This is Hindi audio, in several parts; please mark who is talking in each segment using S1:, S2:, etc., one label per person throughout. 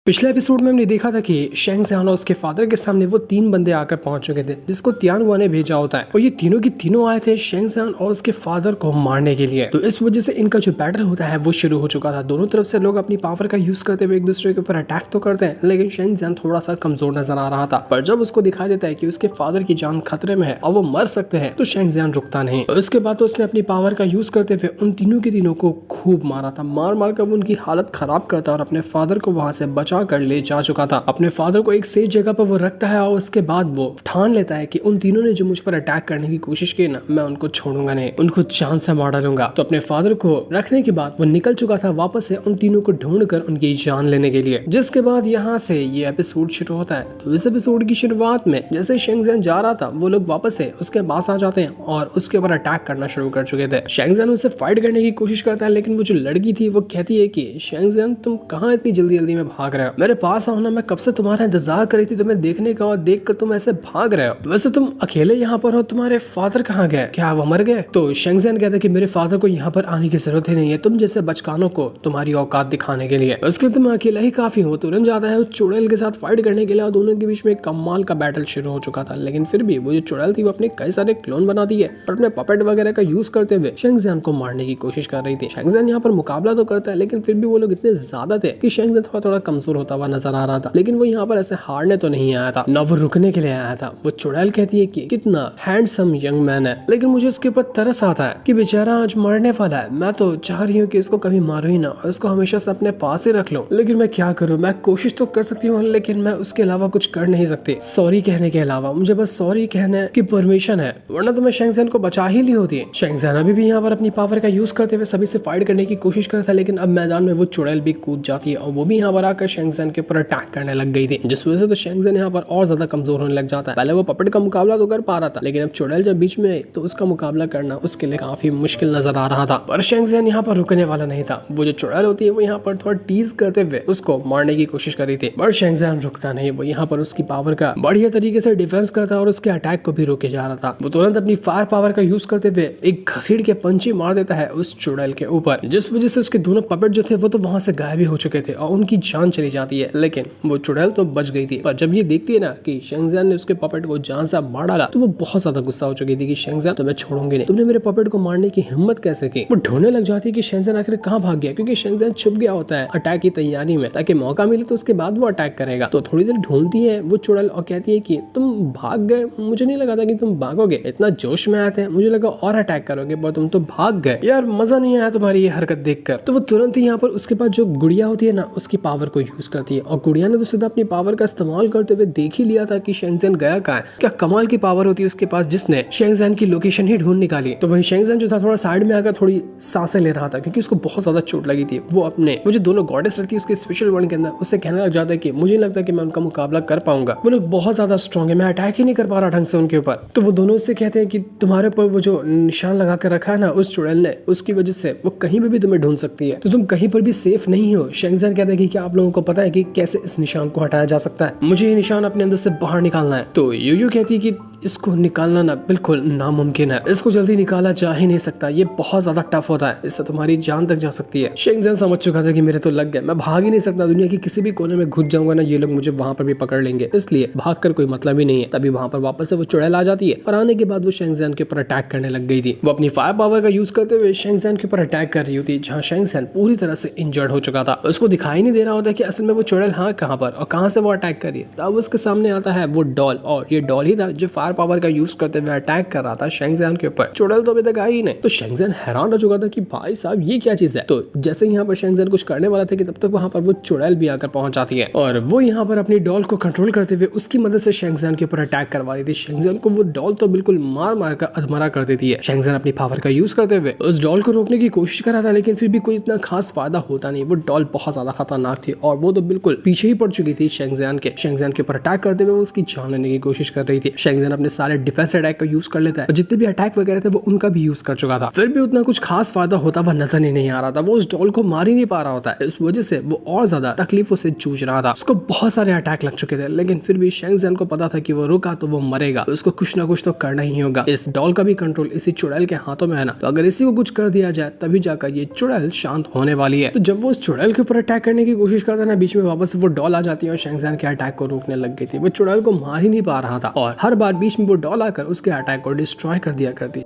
S1: पिछले एपिसोड में हमने देखा था कि शेंग ज़ियान और उसके फादर के सामने वो तीन बंदे आकर पहुंच चुके थे जिसको तियानहुआ ने भेजा होता है और ये तीनों की तीनों आए थे शेंग ज़ियान और उसके फादर को मारने के लिए। तो इस वजह से इनका जो बैटल होता है वो शुरू हो चुका था। दोनों तरफ से लोग अपनी पावर का यूज करते हुए एक दूसरे के ऊपर अटैक तो करते हैं, लेकिन शेंग ज़ियान थोड़ा सा कमजोर नजर आ रहा था। पर जब उसको दिखाई देता है कि उसके फादर की जान खतरे में है और वो मर सकते हैं तो शेंग ज़ियान रुकता नहीं। उसके बाद तो उसने अपनी पावर का यूज करते हुए उन तीनों के तीनों को खूब मारा था। मार मार कर वो उनकी हालत खराब करता और अपने फादर को वहां से बचा कर ले जा चुका था। अपने फादर को एक सेफ जगह पर वो रखता है और उसके बाद वो ठान लेता है कि उन तीनों ने जो मुझ पर अटैक करने की कोशिश की ना, मैं उनको छोड़ूंगा नहीं, उनको जान से मार डालूंगा। तो अपने फादर को रखने के बाद वो निकल चुका था वापस से उन तीनों को ढूंढकर उनकी जान लेने के लिए। जिसके बाद यहाँ से ये एपिसोड शुरू होता है। तो इस एपिसोड की शुरुआत में जैसे शेंग ज़ियान जा रहा था वो लोग वापस से उसके पास आ जाते हैं और उसके ऊपर अटैक करना शुरू कर चुके थे। शेंग ज़ियान उससे फाइट करने की कोशिश करता है, लेकिन वो जो लड़की थी वो कहती है कि शेंग ज़ियान तुम कहाँ इतनी जल्दी जल्दी में भाग रहे हो, मेरे पास आओ ना, मैं कब से तुम्हारा इंतजार कर रही थी तुम्हें देखने का और देख कर तुम ऐसे भाग रहे हो। वैसे तुम अकेले यहाँ पर हो, तुम्हारे फादर कहाँ गए, क्या वो मर गए? तो शेंग ज़ियान कहता है कि मेरे फादर को यहाँ पर आने की जरूरत ही नहीं है, तुम जैसे बचकानों को तुम्हारी औकात दिखाने के लिए, उसके लिए तुम अकेला ही काफी हो। तुरंत जाता है उस चुड़ैल के साथ फाइट करने के लिए और दोनों के बीच में एक कमाल का बैटल शुरू हो चुका था। लेकिन फिर भी वो जो चुड़ैल थी वो अपने कई सारे क्लोन बनाती है और अपने पपेट वगैरह का यूज करते हुए शेंग ज़ियान को मारने की कोशिश कर रही थी। शेंग ज़ियान यहाँ पर मुकाबला तो करता है, लेकिन फिर भी वो लोग इतने ज्यादा थे कि शेंग ज़ियान थोड़ा थोड़ा कमजोर होता हुआ नजर आ रहा था। लेकिन वो यहाँ पर ऐसे हारने तो नहीं आया था, ना वो रुकने के लिए आया था। वो चुड़ैल कहती है कि कितना हैंडसम यंग मैन है, लेकिन मुझे इसके ऊपर तरस आता है कि बेचारा आज मरने वाला है। मैं तो चाह रही हूँ कि इसको कभी मारो ही ना और इसको हमेशा से अपने पास ही रख लो, लेकिन मैं क्या करूँ, मैं कोशिश तो कर सकती हूँ लेकिन मैं उसके अलावा कुछ कर नहीं सकती। सॉरी कहने के अलावा मुझे बस सॉरी कहने की परमिशन है, वरना तो मैं शेंग ज़ियान को बचा ही ली होती। शेंग ज़ियान अभी भी यहाँ पर अपनी पावर का यूज करते हुए सभी से फाइट करने की कोशिश करता है, लेकिन अब मैदान में वो चुड़ैल भी कूद जाती है और वो भी यहाँ पर आकर शेंग ज़ियान के ऊपर अटैक करने लग गई थी, जिस वजह से तो शेंग ज़ियान यहाँ पर और ज्यादा कमजोर होने लग जाता है। पहले वो पपेट का मुकाबला तो कर पा रहा था, लेकिन अब चुड़ैल जब बीच में आई तो उसका मुकाबला करना उसके लिए काफी मुश्किल नजर आ रहा था। पर शेंग ज़ियान यहाँ पर रुकने वाला नहीं था। वो जो चुड़ैल होती है वो यहाँ पर थोड़ा टीज करते हुए उसको मारने की कोशिश कर रही थी, पर शेंग ज़ियान रुकता नहीं। वो यहाँ पर उसकी पावर का बढ़िया तरीके से डिफेंस करता और उसके अटैक को भी रोके जा रहा था। वो तुरंत अपनी फायर पावर का यूज करते हुए एक घसीट के पंची मार देता है उस चुड़ैल के ऊपर, जिस वजह से उसके दोनों पपेट जो थे वो तो वहां से गायब ही हो चुके थे और उनकी जान चली जाती है। लेकिन वो चुड़ैल तो बच गई थी। पर जब ये देखती है ना कि शेंग ज़ियान ने उसके पपेट को जान से मार डाला तो वो बहुत ज्यादा गुस्सा हो चुकी थी कि शेंग ज़ियान तुम्हें छोड़ूंगी नहीं, तुमने मेरे पपेट को मारने की हिम्मत कैसे की। वो ढूंढने लग जाती है कि शेंग ज़ियान आखिर कहाँ भाग गया, क्योंकि शेंग ज़ियान छुप गया होता है अटैक की तैयारी में, ताकि मौका मिले तो उसके बाद वो अटैक करेगा। तो थोड़ी देर ढूंढती है वो चुड़ैल और कहती है कि तुम भाग गए, मुझे नहीं लगा था कि तुम भागोगे, इतना जोश में आए थे, मुझे लगा और अटैक करोगे पर तुम तो भाग गए, यार मजा नहीं आया तुम्हारी ये हरकत देखकर। तो वो तुरंत ही यहाँ पर उसके पास जो गुड़िया होती है ना उसकी पावर को यूज करती है और गुड़िया ने तो सीधा अपनी पावर का इस्तेमाल करते हुए देख ही लिया था कि शेंग ज़ियान गया कहाँ है। क्या कमाल की पावर होती है उसके पास, जिसने शेंग ज़ियान की लोकेशन ही ढूंढ निकाली। तो वही शेंग ज़ियान जो था थोड़ा साइड में आकर थोड़ी सांसें ले रहा था, क्योंकि उसको बहुत ज्यादा चोट लगी थी। वो अपने वो जो दोनों गॉडेस रहती है उसके स्पेशल वर्ड के अंदर उससे कहने लग जाता है कि मुझे नहीं लगता कि मैं उनका मुकाबला कर पाऊंगा, वो लोग बहुत ज्यादा स्ट्रॉन्ग है, मैं अटैक ही नहीं कर पा रहा ढंग से उनके ऊपर। तो वो दोनों उससे कहते हैं कि तुम्हारे ऊपर वो जो निशान लगा कर रखा है ना उस चुड़ैल ने, उसकी वजह से वो कहीं भी तुम्हें ढूंढ सकती है, तो तुम कहीं पर भी सेफ नहीं हो। शेंग ज़ियान कहता है कि क्या आप लोगों को पता है कि कैसे इस निशान को हटाया जा सकता है, मुझे ये निशान अपने अंदर से बाहर निकालना है। तो यूयू कहती है कि इसको निकालना ना बिल्कुल नामुमकिन है, इसको जल्दी निकाला जा ही नहीं सकता, ये बहुत ज्यादा टफ होता है, इससे तुम्हारी जान तक जा सकती है। शेंग ज़ियान समझ चुका था कि मेरे तो लग गए, मैं भाग ही नहीं सकता, दुनिया की किसी भी कोने में घुस जाऊंगा ना ये लोग मुझे वहां पर भी पकड़ लेंगे, इसलिए भाग कर कोई मतलब ही नहीं है। तभी वहां पर वापस से वो चुड़ैल आ जाती है और आने के बाद वो शेंग ज़ियान के ऊपर अटैक करने लग गई थी। वो अपनी फायर पावर का यूज करते हुए शेंग ज़ियान के ऊपर अटैक कर रही होती, जहाँ शेंग ज़ियान पूरी तरह से इंजर्ड हो चुका था। उसको दिखाई नहीं दे रहा होता कि असल में वो चुड़ैल हाँ कहाँ पर और कहाँ से वो अटैक कर रही है। तब उसके सामने आता है वो डॉल, और ये डॉल ही था जो फायर पावर का यूज करते हुए अटैक कर रहा था शेंग ज़ियान के ऊपर। चुड़ैल तो अभी तक आई ही नहीं। तो शेंग ज़ियान हैरान हो चुका था कि भाई साहब ये क्या चीज है। तो जैसे यहाँ पर शेंग ज़ियान कुछ करने वाला था कि तब तक वहां पर वो चुड़ैल भी आकर पहुंच जाती है और वो यहाँ पर अपनी डॉल को कंट्रोल करते हुए उसकी मदद से शेंग ज़ियान के ऊपर अटैक करवा रही थी। शेंग ज़ियान को वो डॉल तो बिल्कुल मार मार कर अधमरा कर देती है। शेंग ज़ियान अपनी पावर का यूज करते हुए उस डॉल को रोकने की कोशिश कर रहा था, लेकिन फिर भी कोई इतना खास फायदा होता नहीं। वो डॉल बहुत ज्यादा खतरनाक थी और वो तो बिल्कुल पीछे ही पड़ चुकी थी शेंग ज़ियान के। शेंग ज़ियान के ऊपर अटैक करते हुए उसकी जान लेने की कोशिश कर रही थी। शेंग ज़ियान अपने सारे डिफेंस अटैक का यूज कर लेता है और जितने भी अटैक वगैरह थे वो उनका भी यूज कर चुका था। फिर भी उतना कुछ खास फायदा होता हुआ नजर ही नहीं आ रहा था। वो उस डॉल को मार ही नहीं पा रहा होता है। इस वजह से वो और ज्यादा तकलीफों से जूझ रहा था। उसको बहुत सारे अटैक लग चुके थे, लेकिन फिर भी शेंग ज़ियान को पता था कि वो रुका तो वो मरेगा, तो उसको कुछ ना कुछ तो करना ही होगा। इस डॉल का भी कंट्रोल इसी चुड़ैल के हाथों में है ना, तो अगर इसी को कुछ कर दिया जाए तभी जाकर ये चुड़ैल शांत होने वाली है। तो जब वो उस चुड़ैल के ऊपर अटैक करने की कोशिश करता है ना, बीच में वापस वो डॉल आ जाती है और शेंग ज़ियान के अटैक को रोकने लग गई थी। वो चुड़ैल को मार ही नहीं पा रहा था और हर बार बीच में वो डॉल आकर उसके अटैक को डिस्ट्रॉय कर दिया करती।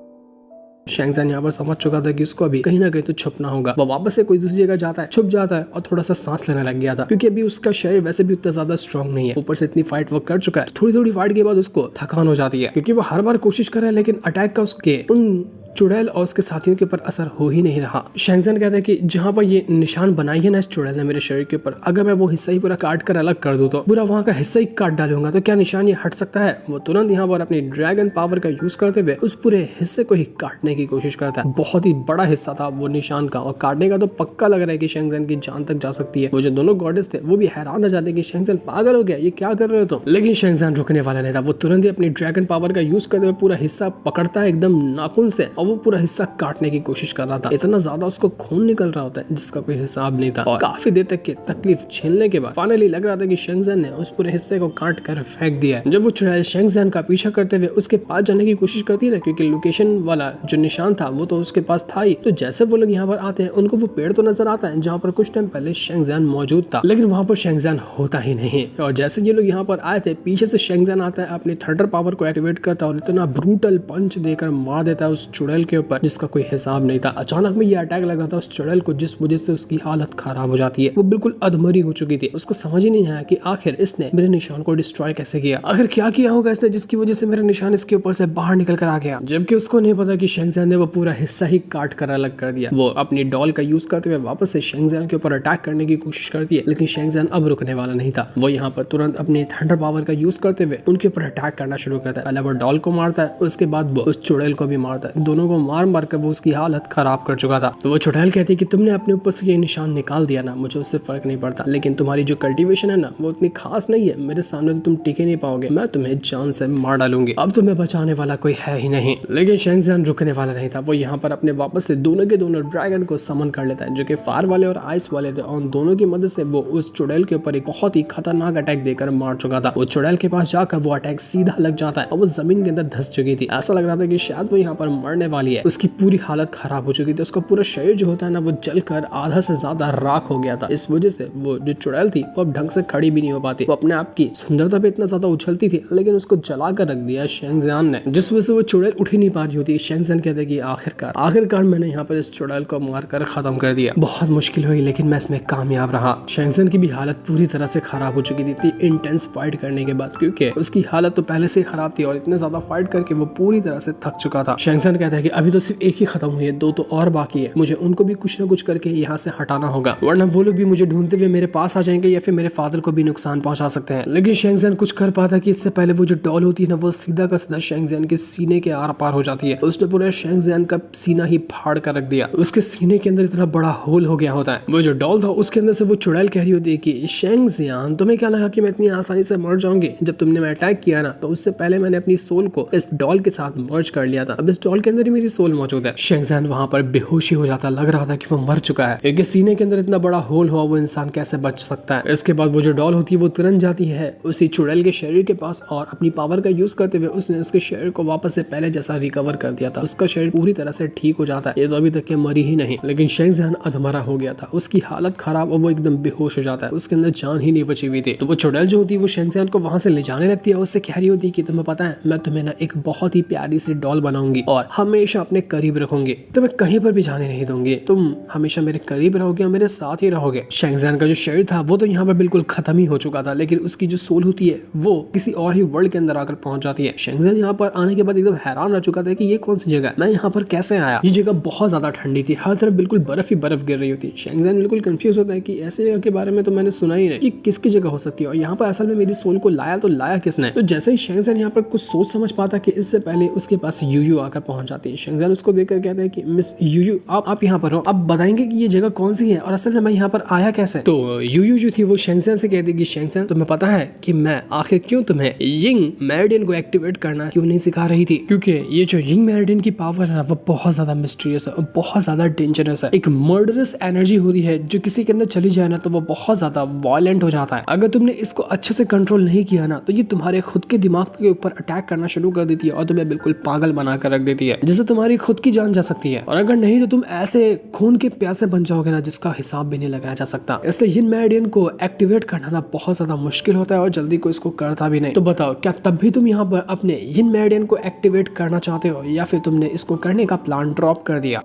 S1: शेंग ज़ियान यहाँ पर समझ चुका था कि इसको अभी कहीं ना कहीं तो छुपना होगा। वो वापस से कोई दूसरी जगह जाता है, छुप जाता है और थोड़ा सा सांस लेने लग गया था, क्योंकि अभी उसका शरीर वैसे भी उतना ज्यादा स्ट्रांग नहीं है। ऊपर से इतनी फाइट वो कर चुका है, थोड़ी थोड़ी फाइट के बाद उसको थकान हो जाती है, क्योंकि वो हर बार कोशिश कर रहा है लेकिन अटैक का उसके उन चुड़ैल और उसके साथियों के ऊपर असर हो ही नहीं रहा। शेंग ज़ियान कहता है कि जहाँ पर ये निशान बनाई है ना इस चुड़ैल ने मेरे शरीर के ऊपर, अगर मैं वो हिस्सा ही पूरा काट कर अलग कर दूं तो पूरा वहाँ का हिस्सा ही काट डालूंगा तो क्या निशान ये हट सकता है। वो तुरंत यहाँ पर अपनी ड्रैगन पावर का यूज करते हुए उस पूरे हिस्से को ही काटने की कोशिश करता है। बहुत ही बड़ा हिस्सा था वो निशान का, और काटने का तो पक्का लग रहा है कि शेंग ज़ियान की जान तक जा सकती है। वो जो दोनों गॉडेस थे वो भी हैरान हो जाते कि शेंग ज़ियान पागल हो गया, ये क्या कर रहे हो तुम। लेकिन शेंग ज़ियान रुकने वाला नहीं था। वो तुरंत ही अपनी ड्रैगन पावर का यूज करते हुए पूरा हिस्सा पकड़ता है एकदम नाखून से, और वो पूरा हिस्सा काटने की कोशिश कर रहा था। इतना ज्यादा उसको खून निकल रहा होता है जिसका कोई हिसाब नहीं था, और काफी देर तक की तकलीफ झेलने के बाद फाइनली लग रहा था कि शेंग ज़ियान ने उस पूरे हिस्से को काट कर फेंक दिया है। जब वो चुड़ैल शेंग ज़ियान का पीछा करते हुए उसके पास जाने की कोशिश करती है, क्योंकि लोकेशन वाला जो निशान था वो तो उसके पास था ही, तो जैसे वो लोग यहाँ पर आते हैं उनको वो पेड़ तो नजर आता है जहाँ पर कुछ टाइम पहले शेंग ज़ियान मौजूद था, लेकिन वहाँ पर शेंग ज़ियान होता ही नहीं। और जैसे ये लोग यहाँ पर आए थे, पीछे से शेंग ज़ियान आता है, अपनी थंडर पावर को एक्टिवेट करता है और इतना ब्रूटल पंच देकर मार देता है उस चुड़ैल के ऊपर जिसका कोई हिसाब नहीं था। अचानक में ये अटैक लगा था उस चुड़ैल को, जिस वजह से उसकी हालत खराब हो जाती है। वो बिल्कुल अधमरी हो चुकी थी। उसको समझ ही नहीं आया कि आखिर इसने मेरे निशान को डिस्ट्रॉय कैसे किया, आखिर क्या किया होगा इसने जिसकी वजह से मेरा निशान इसके ऊपर से बाहर निकल कर आ गया। जबकि उसको नहीं पता कि शेंग ज़ियान ने वो पूरा हिस्सा ही काट कर अलग कर दिया। वो अपनी डॉल का यूज करते हुए वापस से शेंग ज़ियान के ऊपर अटैक करने की कोशिश करती है, लेकिन शेंग ज़ियान अब रुकने वाला नहीं था। वो यहाँ पर तुरंत अपनी थंडर पावर का यूज करते हुए उनके ऊपर अटैक करना शुरू करता है। पहले वो डॉल को मारता है, उसके बाद वो उस चुड़ैल को भी मारता है। दोनों को मार मार कर वो उसकी हालत खराब कर चुका था। तो वो चुड़ैल कहती है कि तुमने अपने ऊपर से ये निशान निकाल दिया ना, मुझे उससे फर्क नहीं पड़ता, लेकिन तुम्हारी जो कल्टीवेशन है ना वो उतनी खास नहीं है, मेरे सामने तो तुम टिके नहीं पाओगे, मैं तुम्हें जान से मार डालूंगी, अब तुम्हें बचाने वाला कोई है ही नहीं। लेकिन शेंग ज़ियान रुकने वाला नहीं था। वो यहाँ पर अपने वापस से दोनों के दोनों ड्रैगन को समन कर लेता है, जो कि फायर वाले और आइस वाले थे, और उन दोनों की मदद से वो उस चुड़ैल के ऊपर एक बहुत ही खतरनाक अटैक देकर मार चुका था। वो चुड़ैल के पास जाकर वो अटैक सीधा लग जाता है और वो जमीन के अंदर धंस चुकी थी। ऐसा लग रहा था कि शायद वो यहाँ पर मरने वाली है। उसकी पूरी हालत खराब हो चुकी थी, उसका पूरा शरीर जो होता है ना वो जलकर आधा से ज्यादा राख हो गया था। इस वजह से वो जो चुड़ैल थी वो अब ढंग से खड़ी भी नहीं हो पाती। वो अपने आप की सुंदरता पे इतना ज्यादा उछलती थी, लेकिन उसको जला कर रख दिया शेंग ज़ियान ने, जिस वजह से वो चुड़ैल उठ ही नहीं पा रही होती। शेंग ज़ियान कहते हैं कि आखिरकार मैंने यहाँ पर इस चुड़ैल को मारकर खत्म कर दिया। बहुत मुश्किल हुई लेकिन मैं इसमें कामयाब रहा। शेंग ज़ियान की भी हालत पूरी तरह से खराब हो चुकी थी इतनी इंटेंस फाइट करने के बाद, क्योंकि उसकी हालत तो पहले से खराब थी और इतने ज्यादा फाइट करके वो पूरी तरह से थक चुका था। शेंग ज़ियान कहता है कि अभी तो सिर्फ एक ही खत्म हुई है, दो तो और बाकी है, मुझे उनको भी कुछ ना कुछ करके यहाँ से हटाना होगा, वरना वो लोग भी मुझे ढूंढते हुए मेरे पास आ जाएंगे या फिर मेरे फादर को भी नुकसान पहुंचा सकते हैं। लेकिन शेंग ज़ियान कुछ कर पाता कि इससे पहले वो जो डॉल होती है ना वो सीधा का सीधा शेंग ज़ियान के सीने के आर पार हो जाती है। उसने पूरा शेंग ज़ियान का सीना ही फाड़ कर रख दिया। उसके सीने के अंदर इतना बड़ा होल हो गया होता है। वो जो डॉल था उसके अंदर से वो चुड़ैल कह रही होती है कि शेंग ज़ियान तुम्हें क्या लगा कि मैं इतनी आसानी से मर जाऊंगी? जब तुमने मैं अटैक किया ना तो उससे पहले मैंने अपनी सोल को इस डॉल के साथ मर्ज कर लिया था, अब इस डॉल के अंदर ही मेरी सोल मौजूद है। शेंग ज़ियान वहां पर बेहोशी हो जाता, लग रहा था कि वो मर चुका है, क्योंकि सीने के अंदर इतना बड़ा होल हुआ वो इंसान कैसे बच सकता है। इसके बाद वो जो डॉल होती है वो तुरंत जाती है उसी चुड़ैल के शरीर के पास और अपनी पावर का यूज करते हुए उसने उसके शरीर को वापस से पहले जैसा रिकवर कर दिया था। उसका शरीर पूरी तरह से ठीक हो जाता है, ये तो अभी तक के मरी ही नहीं, लेकिन शेंग ज़ियान अधमरा हो गया था, उसकी हालत खराब और वो एकदम बेहोश हो जाता है, उसके अंदर जान ही नहीं बची हुई थी। तो वो चुड़ैल जो होती है वो शेंग ज़ियान को वहां से ले जाने लगती है, उससे कह रही होती है कि तुम्हें पता है मैं तुम्हें ना एक बहुत ही प्यारी सी डॉल बनाऊंगी और हमेशा अपने करीब रखूंगी, तुम्हें कहीं पर भी जाने नहीं दूंगी, तुम हमेशा मेरे करीब रहोगे और मेरे साथ ही रहोगे। शेंग ज़ियान का जो शरीर था वो तो यहाँ पर बिल्कुल खत्म ही हो चुका था, लेकिन उसकी जो सोल होती है वो किसी और ही वर्ल्ड के अंदर आकर पहुंच जाती है। शेंग ज़ियान यहाँ पर आने के बाद एकदम हैरान रह चुका था कि ये कौन सी जगह है, मैं यहाँ पर कैसे आया। ये जगह बहुत ज्यादा ठंडी थी, हर तरफ बिल्कुल बर्फ ही बर्फ गिर रही होती। शेंग ज़ियान बिल्कुल कंफ्यूज होता है कि ऐसे जगह के बारे में तो मैंने सुना ही नहीं, कि किसकी जगह हो सकती है और यहाँ पर असल में मेरी सोल को लाया तो लाया किसने। तो जैसे ही शेंग ज़ियान यहाँ पर कुछ सोच समझ पाता कि इससे पहले उसके पास यूयू आकर पहुंच जाती आती है। शेंगजियान उसको देखकर कहता है कि मिस यूयू आप यहाँ पर हो, आप बताएंगे कि ये जगह कौन सी है और असल में मैं यहाँ पर आया कैसे। तो यूयू जो थी वो शेंगजियान से कहती है कि शेंगजियान तुम्हें पता है कि मैं आखिर क्यों तुम्हें यिंग मेरिडियन को एक्टिवेट करना क्यों नहीं सिखा रही थी, क्योंकि ये जो यिंग मेरिडियन की पावर है वो बहुत ज्यादा मिस्टीरियस है और बहुत ज्यादा डेंजरस है। एक मर्डरस एनर्जी होती है जो किसी के अंदर चली जाए ना तो वो बहुत ज्यादा वायलेंट हो जाता है। अगर तुमने इसको अच्छे से कंट्रोल नहीं किया ना तो ये तुम्हारे खुद के दिमाग के ऊपर अटैक करना शुरू कर देती है और तुम्हें बिल्कुल पागल बना कर रख देती है, जिससे तुम्हारी खुद की जान जा सकती है। और अगर नहीं तो तुम ऐसे खून के प्यासे बन जाओगे ना जिसका हिसाब भी नहीं लगाया जा सकता। इसलिए यिन मेरिडियन को एक्टिवेट करना ना बहुत ज्यादा मुश्किल होता है और जल्दी कोई इसको करता भी नहीं। तो बताओ क्या तब भी तुम यहाँ पर अपने यिन मेरिडियन को एक्टिवेट करना चाहते हो या फिर तुमने इसको करने का प्लान ड्रॉप कर दिया।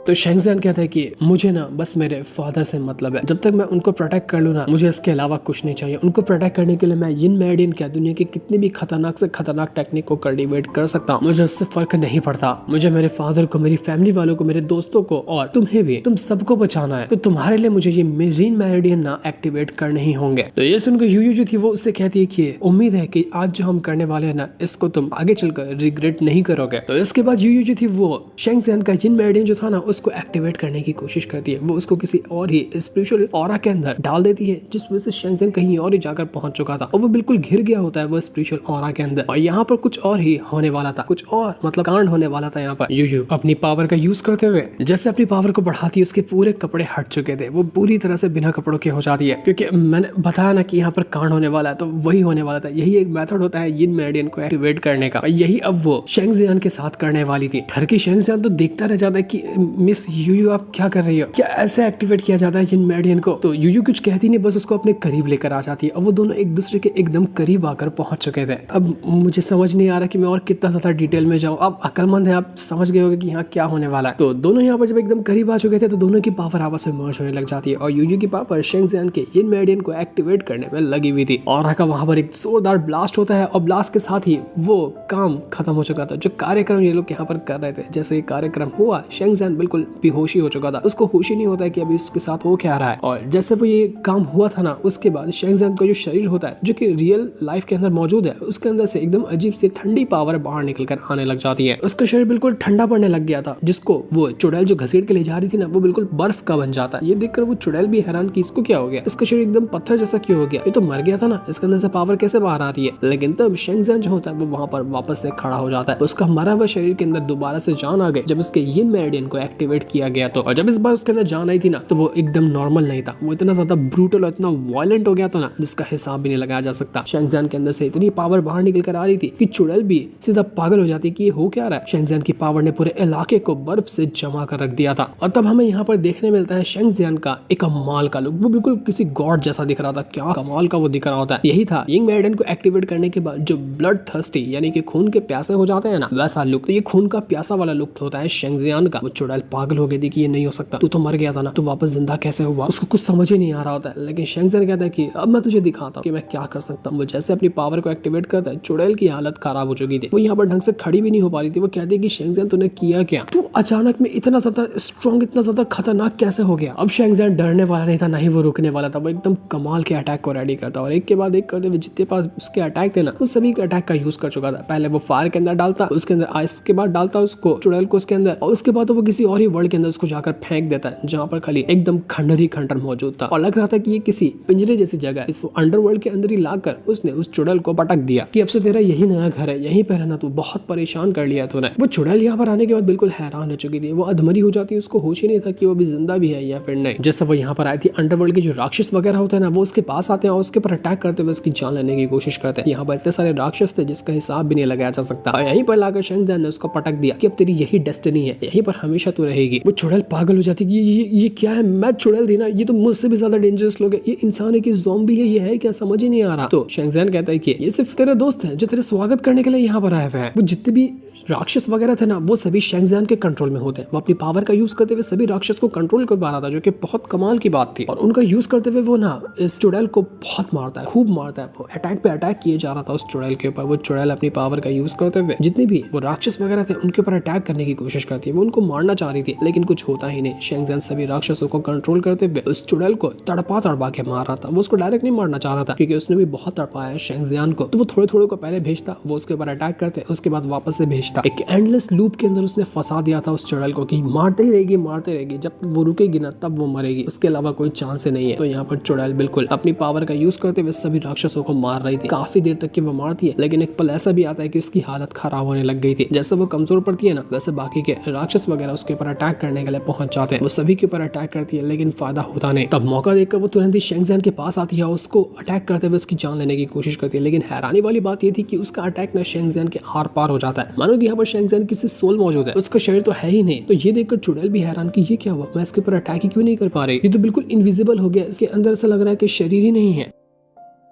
S1: तो शेंगजियान कहता है कि मुझे ना बस मेरे फादर से मतलब है, जब तक मैं उनको प्रोटेक्ट कर लूँ ना मुझे इसके अलावा कुछ नहीं चाहिए। उनको प्रोटेक्ट करने के लिए मैं यिन मेरिडियन क्या दुनिया की कितनी भी खतरनाक से खतरनाक टेक्निक को कल्टीवेट कर सकता हूँ, मुझे उससे फर्क नहीं पड़ता। मुझे मेरे फादर को, मेरी फैमिली वालों को, मेरे दोस्तों को और तुम्हें भी, तुम सबको बचाना है। तो तुम्हारे लिए मुझे ये यिन मेरिडियन ना एक्टिवेट करने ही होंगे। तो ये सुनकर यूयू जो थी वो उससे कहती है कि उम्मीद है कि आज जो हम करने वाले हैं ना इसको तुम आगे चलकर रिग्रेट नहीं करोगे। तो इसके बाद यूयू जो थी वो शेंगजियान का यिन मेरिडियन जो था ना उसको एक्टिवेट करने की कोशिश करती है। वो उसको किसी और ही स्पिरिचुअल ऑरा के अंदर डाल देती है, जिस वजह से शेंगजियान कहीं और ही जाकर पहुंच चुका था और वो बिल्कुल घिर गया होता है वो स्पिरिचुअल ऑरा के अंदर। और यहाँ पर कुछ और ही होने वाला था, कुछ और मतलब कांड होने वाला था। यहाँ पर यूयू अपनी पावर का यूज करते हुए जैसे अपनी पावर को बढ़ाती है उसके पूरे कपड़े हट चुके थे, वो पूरी तरह से बिना कपड़ों के हो जाती है। क्योंकि मैंने बताया ना कि यहाँ पर कांड होने वाला है तो वही होने वाला था। यही एक मेथड होता है यिन मेरिडियन को एक्टिवेट करने का, यही अब वो शेंगजियान के साथ करने वाली थी। डर के शेंगजियान तो देखता रह जाता है कि मिस यूयू आप क्या कर रही हो, क्या ऐसे एक्टिवेट किया जाता है यिन मेरिडियन को। तो यूयू कुछ कहती नहीं, बस उसको अपने करीब लेकर आ जाती है और वो दोनों एक दूसरे के एकदम करीब आकर पहुंच चुके थे। अब मुझे समझ नहीं आ रहा कि मैं और कितना ज्यादा डिटेल में जाऊं। आप अक्लमंद है, आप समझ गए होंगे कि यहाँ क्या होने वाला है। तो दोनों यहाँ पर जब एकदम करीब आ चुके थे तो दोनों की पावर आपस में मर्ज होने लग जाती है और यूयू की पावर शेंगजियान के यिन मेरिडियन को एक्टिवेट करने में लगी हुई थी। और वहां पर एक जोरदार ब्लास्ट होता है और ब्लास्ट के साथ ही वो काम खत्म हो चुका था। जो कार्यक्रम ये लोग यहाँ पर कर रहे थे, जैसे ये कार्यक्रम हुआ शेंगजियान बिल्कुल बेहोशी हो चुका था। उसको होश ही नहीं होता है कि अभी इसके साथ हो क्या रहा है। और जैसे वो ये काम हुआ था ना उसके बाद शेंगजियान का जो शरीर होता है जो कि रियल लाइफ के अंदर मौजूद है, उसके अंदर से एकदम अजीब सी ठंडी पावर बाहर निकलकर आने लग जाती है। उसका शरीर बिल्कुल ठंडा पड़ने लग गया था, जिसको वो चुड़ैल जो घसीट के ले जा रही थी ना वो बिल्कुल बर्फ का बन जाता है। ये देखकर वो चुड़ैल भी हैरान कि इसको क्या हो गया, इसका शरीर एकदम पत्थर जैसा क्यों हो गया, ये तो मर गया था ना, इसके अंदर से पावर कैसे बाहर आ रही है। लेकिन तब शेंगजियान जो होता है वो वहां पर वापस से खड़ा हो जाता है। उसका मरा हुआ शरीर के अंदर दोबारा से जान आ गई जब उसके यिन मेरिडियन को एक्टिवेट किया गया। तो और जब इस बार उसके अंदर जान आई थी ना तो वो एकदम नॉर्मल नहीं था, वो इतना ज्यादा ब्रूटल और इतना वायलेंट हो गया था ना जिसका हिसाब भी नहीं लगाया जा सकता। शेंगजियान के अंदर से इतनी पावर बाहर निकल कर आ रही थी कि चुड़ैल भी सीधा पागल हो जाती कि ये हो क्या रहा है। शेंगजियान की पावर ने पूरे इलाके को बर्फ से जमा कर रख दिया था। और तब हमें यहाँ पर देखने मिलता है शेंगजियान का एक कमाल का लुक, वो बिल्कुल किसी गॉड जैसा दिख रहा था। क्या कमाल का वो दिख रहा होता है। यही था यिंग मेरिडियन को एक्टिवेट करने के बाद जो ब्लड थर्स्टी यानी कि खून के प्यासे हो जाते हैं ना, वैसा लुक। तो ये खून का प्यासा वाला लुक होता है शेंगजियान का। वो चुड़ैल पागल हो गई थी कि ये नहीं हो सकता, तू तो मर गया था ना, तू वापस जिंदा कैसे हुआ। उसको कुछ समझ ही नहीं आ रहा होता है। लेकिन शेंगजियान कहता है कि अब मैं तुझे दिखाता हूँ कि मैं क्या कर सकता हूँ। वो जैसे अपनी पावर को एक्टिवेट करता है, चुड़ैल की हालत खराब हो चुकी थी, वो यहाँ पर ढंग से खड़ी भी नहीं हो पा रही थी। वो कहती है कि शेंगजियान तूने किया क्या, तू अचानक में इतना ज्यादा स्ट्रॉन्ग, इतना ज्यादा खतरनाक कैसे हो गया। अब शेंगजियान डरने वाला नहीं था, ना ही वो रुकने वाला था। वो एकदम कमाल के अटैक को रेडी करता और एक के बाद एक करते हुए जितने पास उसके अटैक थे ना उस सभी के अटैक का यूज कर चुका था। पहले वो फायर के अंदर डालता, उसके अंदर आइस के बाद डालता उसको चुड़ैल को उसके अंदर, और उसके बाद वो किसी और ही वर्ल्ड के अंदर उसको जाकर फेंक देता है जहाँ पर खाली एकदम खंडर ही खंडर मौजूद था। और लग रहा था कि ये किसी पिंजरे जैसी जगह है, इस अंडरवर्ल्ड के अंदर ही लाकर उसने उस चुड़ैल को पटक दिया कि अब से तेरा यही नया घर है, यहीं पे रहना, तू बहुत परेशान कर लिया तूने। वो चुड़ैल यहाँ पर आने के बाद बिल्कुल हैरान हो चुकी थी, वो अधमरी हो जाती है, उसको होश ही नहीं था कि वो भी जिंदा भी है या फिर नहीं। जैसे वो यहाँ पर आई थी, अंडरवर्ल्ड के जो राक्षस वगैरह होते हैं ना वो उसके पास आते हैं और उसके ऊपर अटैक करते हुए उसकी जान लेने की कोशिश करते हैं। यहाँ पर इतने सारे राक्षस थे जिसका हिसाब भी नहीं लगाया जा सकता। और यहीं पर लाकर शेंगजियान ने उसको पटक दिया कि अब तेरी यही डेस्टिनी है, यहीं पर हमेशा तू रहेगी। वो चुड़ैल पागल हो जाती है, ये क्या है, मैं चुड़ैल थी ना, ये तो मुझसे भी ज्यादा डेंजरस लोग है, ये इंसान है कि ज़ॉम्बी है, ये है क्या, समझ ही नहीं आ रहा। तो शेंगजियान कहता है कि ये सिर्फ तेरे दोस्त हैं जो तेरे स्वागत करने के लिए यहाँ पर आए हुए हैं। वो जितने भी राक्षस वगैरह थे ना वो सभी शेंगजियान के कंट्रोल में होते हैं। वो अपनी पावर का यूज करते हुए सभी राक्षस को कंट्रोल कर पा रहा था, जो कि बहुत कमाल की बात थी। और उनका यूज करते हुए वो ना इस चुड़ैल को बहुत मारता है, खूब मारता है। वो अटैक पे अटैक किए जा रहा था उस चुड़ैल के ऊपर। वो चुड़ैल अपनी पावर का यूज करते हुए जितने भी वो राक्षस वगैरह थे उनके ऊपर अटैक करने की कोशिश करती है, वो उनको मारना चाह रही रही थी, लेकिन कुछ होता ही नहीं। शेंगजन सभी राक्षसों को कंट्रोल करते हुए उस चुड़ैल को तड़पा तड़पा के मार रहा था। वो उसको डायरेक्ट नहीं मारना चाह रहा था क्योंकि उसने भी बहुत तड़पाया है शेंगजियान को, तो वो थोड़े थोड़े को पहले भेजता, वो उसके ऊपर अटैक करते, उसके बाद वापस से भेजता। एक एंडलेस लूप के अंदर उसने फंसा दिया था उस चुड़ैल को कि मारते ही रहेगी, जब वो रुकेगी ना तब वो मरेगी, उसके अलावा कोई चांस ही नहीं है। तो यहाँ पर चुड़ैल बिल्कुल अपनी पावर का यूज करते हुए सभी राक्षसों को मार रही थी। काफी देर तक की वो मारती है, लेकिन एक पल ऐसा भी आता है कि उसकी हालत खराब होने लग गई थी। जैसे वो कमजोर पड़ती है ना, वैसे बाकी के राक्षस वगैरह उसके ऊपर अटैक करने के लिए पहुंच जाते हैं। वो सभी के ऊपर अटैक करती है, लेकिन फायदा होता नहीं। तब मौका देखकर वो तुरंत ही शेंगजियान के पास आती है, उसको अटैक करते हुए उसकी जान लेने की कोशिश करती है। लेकिन हैरानी वाली बात ये थी कि उसका अटैक ना शेंगजियान के आर पार हो जाता है, मानो कि यहाँ पर शेंगजियान किसी सोल मौजूद है, उसका शरीर तो है ही नहीं। तो ये देखकर चुड़ैल भी हैरान कि ये क्या हुआ, मैं इसके ऊपर अटैक ही क्यों नहीं कर पा रही, ये तो बिल्कुल इनविजिबल हो गया, इसके अंदर ऐसा लग रहा है कि शरीर ही नहीं है।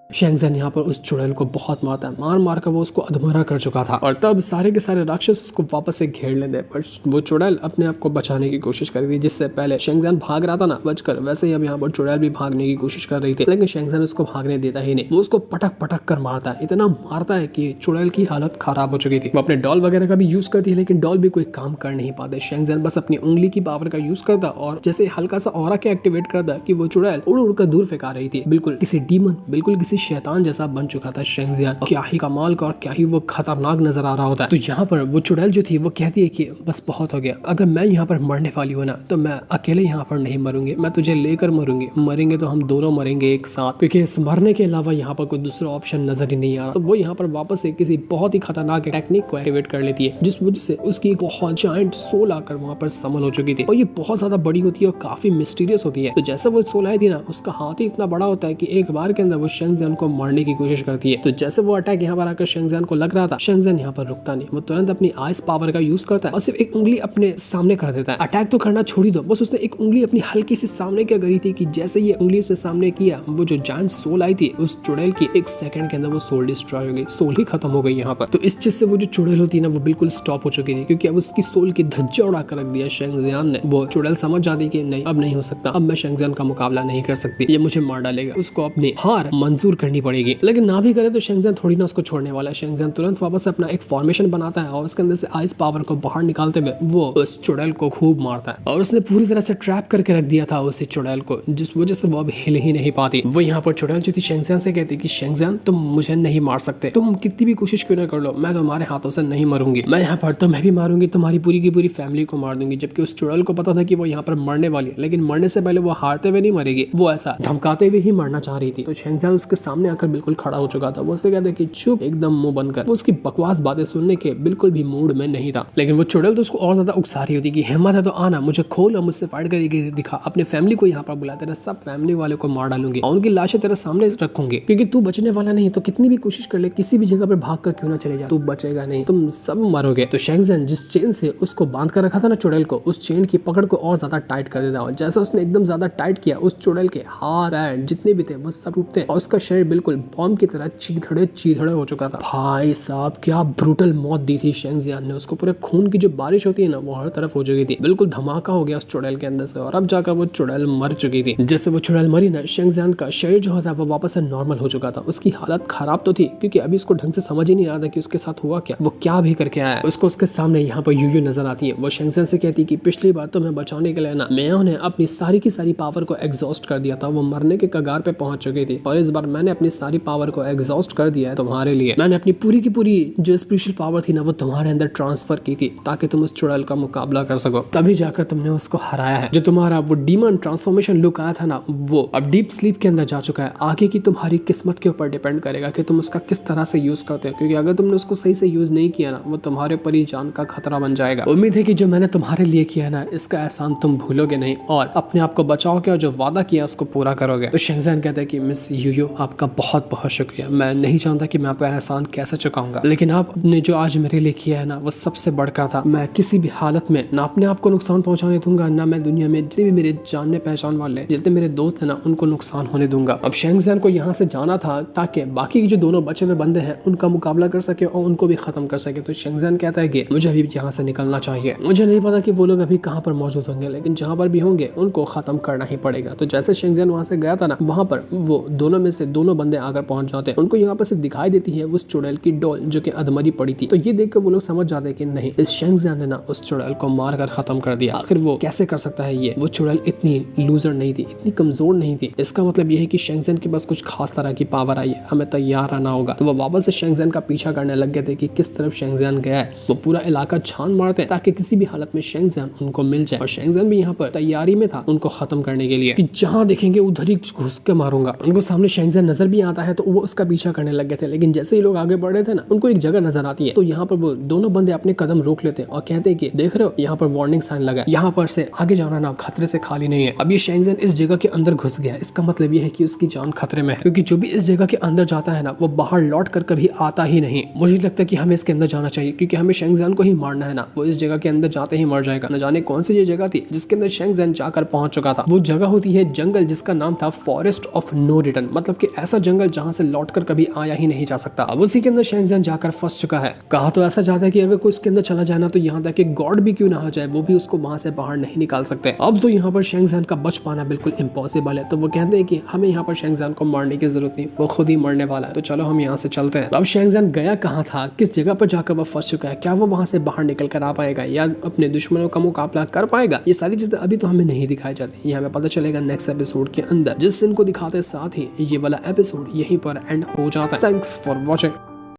S1: शेंगजियान यहाँ पर उस चुड़ैल को बहुत मारता है, मार मार कर वो उसको अधमरा कर चुका था। और तब सारे के सारे राक्षस उसको वापस से घेर लेते, पर वो चुड़ैल अपने आप को बचाने की कोशिश कर रही थी। जिससे पहले शेंगजियान भाग रहा था ना बचकर, वैसे ही अब यहाँ पर चुड़ैल भी भागने की कोशिश कर रही थी, लेकिन शेंगजियान उसको भागने देता ही नहीं। वो उसको पटक पटक कर मारता है, इतना मारता है कि चुड़ैल की हालत खराब हो चुकी थी। वो अपने डॉल वगैरह का भी यूज करती है, लेकिन डॉल भी कोई काम कर नहीं पाते। शेंगजियान बस अपनी उंगली की पावर का यूज करता और जैसे हल्का सा ऑरा के एक्टिवेट करता कि वो चुड़ैल उड़ उड़ कर दूर फेंका रही थी। बिल्कुल किसी डीमन, बिल्कुल किसी शैतान जैसा बन चुका था शेंगजियान। क्या ही कमाल का और क्या ही वो खतरनाक नजर आ रहा होता है। तो यहाँ पर वो चुड़ैल जो थी वो कहती है कि बस बहुत हो गया, अगर मैं यहाँ पर मरने वाली हूँ ना तो मैं अकेले यहाँ पर नहीं मरूंगी, मैं तुझे लेकर मरूंगी, मरेंगे तो हम दोनों मरेंगे एक साथ, क्योंकि इस मरने के अलावा यहाँ पर कोई दूसरा ऑप्शन नजर ही नहीं आ रहा। तो वो यहाँ पर वापस से किसी बहुत ही खतरनाक टेक्निक को एक्टिवेट कर लेती है, जिस वजह से उसकी बहुत जायंट सोल आकर वहाँ पर समन हो चुकी थी और ये बहुत ज्यादा बड़ी होती है और काफी मिस्टीरियस होती है। तो जैसे वो सोल आई थी ना, उसका हाथ ही इतना बड़ा होता है कि एक बार के अंदर वो शेंगजियान को मारने की कोशिश करती है। तो जैसे वो अटैक यहाँ पर आकर शेंगजियान को लग रहा था, शेंगजियान यहाँ पर रुकता नहीं, वो तुरंत अपनी आइस पावर का यूज करता है और सिर्फ एक उंगली अपने सामने कर देता है। अटैक तो करना छोड़ ही दो, बस उसने एक उंगली अपनी हल्की सी सामने क्या करी थी कि जैसे ये उंगली उसने सामने किया, वो जो जायंट सोल आई थी उस चुड़ैल की एक सेकंड के अंदर वो सोल डिस्ट्रॉय हो गई, सोल ही खत्म हो गई यहाँ पर। तो इस चीज से वो जो चुड़ैल होती है ना वो बिल्कुल स्टॉप हो चुकी थी, क्योंकि अब उसकी सोल की धज्जा उड़ा कर रख दिया शेंगजियान ने। वो चुड़ैल समझ जाती कि नहीं, अब नहीं हो सकता, अब मैं शेंगजियान का मुकाबला नहीं कर सकती, ये मुझे मार डालेगा, उसको अपनी हार मंजूर करनी पड़ेगी। लेकिन ना भी करे तो शेंगजियान थोड़ी ना उसको छोड़ने वाला है। शेंगजियान तुरंत वापस अपना एक फॉर्मेशन बनाता है और उसके अंदर से आइस पावर को बाहर निकालते हुए वो उस चुड़ैल को खूब मारता है और उसने पूरी तरह से ट्रैप करके रख दिया था उस चुड़ैल को, जिस वजह से वो अब हिल ही नहीं पाती। वो यहाँ पर चुड़ैल जो थी शेंगजियान से कहती कि शेंगजियान तुम मुझे नहीं मार सकते, तुम कितनी भी कोशिश क्यों ना कर लो, मैं तुम्हारे हाथों से नहीं मरूंगी, मैं यहाँ पर तुम्हें भी मारूंगी, तुम्हारी पूरी की पूरी फैमिली को मार दूंगी। जबकि उस चुड़ैल को पता था कि वो यहाँ पर मरने वाली है, लेकिन मरने से पहले वो हारते हुए नहीं मरेगी, वो ऐसा धमकाते हुए ही मरना चाह रही थी। तो शेंगजियान उसके सामने आकर बिल्कुल खड़ा हो चुका था। वो उससे कहते कि चुप, एकदम मुंह बंद कर। वो उसकी बकवास बातें सुनने के बिल्कुल भी मूड में नहीं था। लेकिन वो चुड़ैल तो उसको और ज्यादा उकसा रही होती कि हिम्मत है तो आना, मुझे खोल और मुझसे फाइट करके दिखा, अपने फैमिली को यहाँ पर बुला, तेरा सब फैमिली वाले को मार डालूंगी और उनकी लाशें तेरे सामने रखूंगी, क्योंकि तू बचने वाला नहीं। तो कितनी भी कोशिश कर ले, किसी भी जगह पर भाग कर क्यों ना चले जा, तू बचेगा नहीं, तुम सब मरोगे। तो शेंगजियान जिस चेन से उसको बांध कर रखा था ना चुड़ैल को, उस चेन की पकड़ को और ज्यादा टाइट कर देता। और जैसा उसने एकदम ज्यादा टाइट किया, उस चुड़ैल के हाथ पैर जितने भी थे वो सब टूटते और उसका शरीर बिल्कुल बॉम्ब की तरह चीथड़े हो चुका था। भाई साहब क्या ब्रूटल मौत दी थी शेंगजियान ने उसको। पूरे खून की जो बारिश होती है ना वो हर तरफ हो चुकी थी, बिल्कुल धमाका हो गया उस चुड़ैल के अंदर से। और अब जाकर वो चुड़ैल मर चुकी थी। जैसे वो चुड़ैल मरी ना, शेंगजियान का शरीर जो था वो वापस से नॉर्मल हो चुका था। उसकी हालत खराब तो थी क्योंकि अभी उसको ढंग से समझ ही नहीं आ रहा था कि उसके साथ हुआ क्या, वो क्या भी करके आया। उसको उसके सामने यहाँ पर यूयू नजर आती है। वो शेंगजियान से कहती है कि पिछली बार तो मैं बचाने के लिए ना मैं ने अपनी सारी की सारी पावर को एग्जॉस्ट कर दिया था, वो मरने के कगार पे पहुंच चुकी थी। और इस बार मैंने अपनी सारी पावर को एग्जॉस्ट कर दिया है तुम्हारे लिए। मैंने अपनी पूरी की पूरी जो स्पेशल पावर थी ना वो तुम्हारे अंदर ट्रांसफर की थी ताकि तुम उस चुड़ैल का मुकाबला कर सको। तभी जाकर तुमने उसको हराया है। जो तुम्हारा वो डीमन ट्रांसफॉर्मेशन लुक आया था ना वो अब डीप स्लीप के अंदर जा चुका है। आगे की तुम्हारी किस्मत के ऊपर डिपेंड करेगा कि तुम उसका किस तरह से यूज करते हो, क्योंकि अगर तुमने उसको सही से यूज नहीं किया ना वो तुम्हारे ऊपर ही जान का खतरा बन जाएगा। उम्मीद है कि जो मैंने तुम्हारे लिए किया ना इसका एहसान तुम भूलोगे नहीं और अपने आप को बचाओगे और जो वादा किया उसको पूरा करोगे। तो शेंगजियान कहता है कि मिस यूयू आपका बहुत बहुत शुक्रिया। मैं नहीं जानता कि मैं आपका एहसान कैसे चुकाऊंगा, लेकिन आपने जो आज मेरे लिए किया है ना वो सबसे बढ़कर था। मैं किसी भी हालत में ना अपने आप को नुकसान पहुंचाने दूंगा, ना मैं दुनिया में जितने भी मेरे जानने पहचान वाले जितने मेरे दोस्त हैं ना उनको नुकसान होने दूंगा। अब शेंगजियान को यहाँ से जाना था ताकि बाकी जो दोनों बचे हुए बंदे हैं उनका मुकाबला कर सके और उनको भी खत्म कर सके। तो शेंगजियान कहता है कि मुझे अभी यहाँ से निकलना चाहिए। मुझे नहीं पता कि वो लोग अभी कहाँ पर मौजूद होंगे, लेकिन जहाँ पर भी होंगे उनको खत्म करना ही पड़ेगा। तो जैसे शेंगजियान वहाँ से गया था ना वहाँ पर वो दोनों में से दोनों बंदे आकर पहुंच जाते हैं। उनको यहाँ पर से दिखाई देती है उस चुड़ैल की डॉल जो कि अधमरी पड़ी थी। तो ये देखकर वो लोग समझ जाते हैं कि नहीं, इस शेंगजियान ने ना उस चुड़ैल को मारकर खत्म कर दिया। आखिर वो कैसे कर सकता है ये? वो चुड़ैल इतनी लूजर नहीं थी, इतनी कमजोर नहीं थी। इसका मतलब ये है कि शेंगजियान के पास कुछ खास तरह की पावर आई है, हमें तैयार रहना होगा। तो वो वापस से शेंगजियान का पीछा करने लग गए थे कि किस तरफ शेंगजियान गया है। वो पूरा इलाका छान मारते हैं ताकि किसी भी हालत में शेंगजियान उनको मिल जाए। और शेंगजियान भी यहाँ पर तैयारी में था उनको खत्म करने के लिए कि जहाँ देखेंगे उधर ही घुस के मारूंगा। उनको सामने शेंगजियान नजर भी आता है तो वो उसका पीछा करने लग गए थे। लेकिन जैसे ही लोग आगे बढ़ रहे थे ना, उनको एक जगह नजर आती है। तो यहाँ पर वो दोनों बंदे अपने कदम रोक लेते हैं और कहते हैं कि देख रहे हो, यहाँ पर वार्निंग साइन लगा है, यहाँ पर से आगे जाना ना खतरे से खाली नहीं है। अब ये शेंगजियान इस जगह के अंदर घुस गया है, इसका मतलब ये है कि उसकी जान खतरे में है, क्योंकि जो भी इस जगह के अंदर जाता है ना, वो बाहर लौट कर कभी आता ही नहीं। मुझे लगता है कि हमें इसके अंदर जाना चाहिए, क्योंकि हमें शेंगजियान को ही मारना है ना। वो इस जगह के अंदर जाते ही मर जाएगा। न जाने कौन सी ये जगह थी जिसके अंदर शेंगजियान जाकर पहुंच चुका था। वो जगह होती है जंगल, जिसका नाम था फॉरेस्ट ऑफ नो रिटर्न, मतलब कि ऐसा जंगल जहां से लौटकर कभी आया ही नहीं जा सकता। अब उसी के अंदर शेंगजियान जाकर फंस चुका है। कहा तो ऐसा जाता है कि अगर कोई इसके अंदर चला जाए ना, तो यहाँ तक कि गॉड भी क्यों ना आ जाए, वो भी उसको वहां से बाहर नहीं निकाल सकते। अब तो यहाँ पर शेंगजियान का बच पाना बिल्कुल इम्पॉसिबल है। तो वो कहते हैं कि हमें यहाँ पर शेंगजियान को मारने की जरूरत नहीं, वो खुद ही मरने वाला है, तो चलो हम यहाँ से चलते हैं। अब शेंगजियान गया कहाँ था, किस जगह पर जाकर वो फंस चुका है, क्या वो वहां से बाहर निकल कर आ पाएगा या अपने दुश्मनों का मुकाबला कर पाएगा, ये सारी चीजें अभी तो हमें नहीं दिखाई जाती। ये हमें पता चलेगा नेक्स्ट एपिसोड के अंदर। जिस सीन को दिखाते साथ ही ये वाला एपिसोड यहीं पर एंड हो जाता है। Thanks for watching.